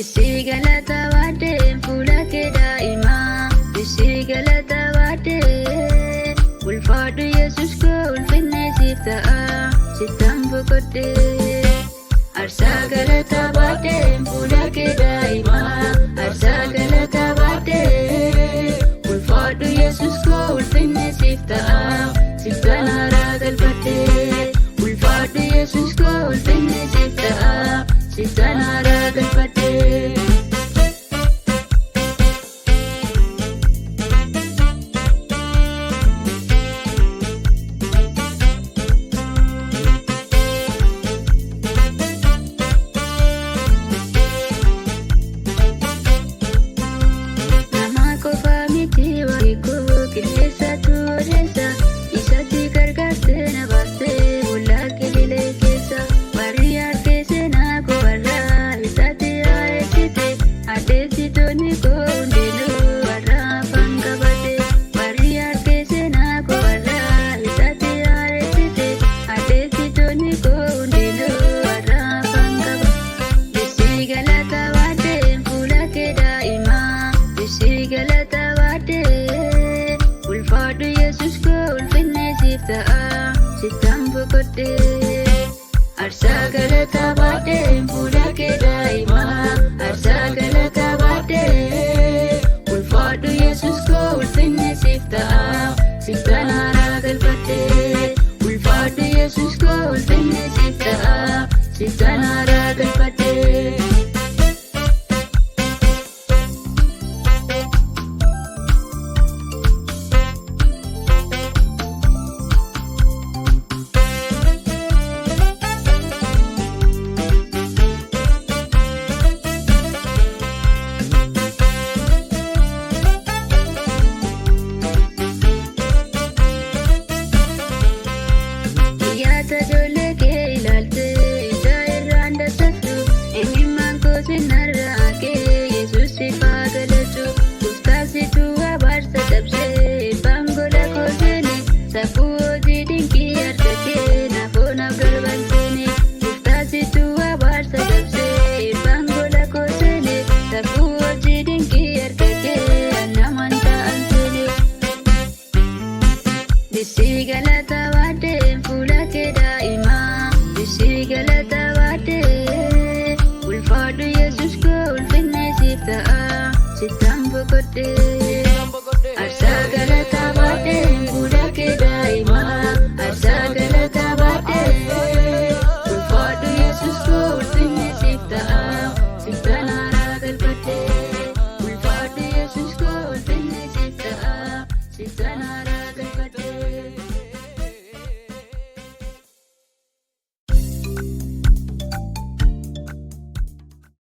Bisi galata wade fuula kee daa'imaa. Bisi galata wade ulfaadhu Yesuus koo ulfinni siif ta'a sittan boqodhee. Aarsaa galata wade fuula kee daa'imaa. Aarsaa galata wade ulfaadhu Yesuus koo ulfinni siif ta'a sittan haaraa galfadhee. Ulfaadhu Yesuus koo ulfinni siif ta'a sittan haaraa galfadhee. Aarsaa galata wade fuula kee daa'imaa. Aarsaa galata wade ulfaadhu Yesuus koo ulfinni siif ta'a sittan haaraa galfadhee. Ulfaadhu Yesuus koo ulfinni siif ta'a sittan haaraa galfadhee. Ijoollee kee ilaaltee ija irraan dassattu eenyummaan koo sinarraa kee Yesuus siif haa galatu. Gooftaasitu abaarsa cabsee baangola koo seene safuu hojii dinqii harka kee naafoo naaf darbalseene. Gooftaasitu abaarsa cabsee baangola koo seene safuu hojii dinqii harka kee annamaan ta'an seene. Bisi galata wade fuula kee daa'imaa. Bisi galata wade ulfaadhu Yesuus koo ulfinni siif ta'a sittan boqodhee.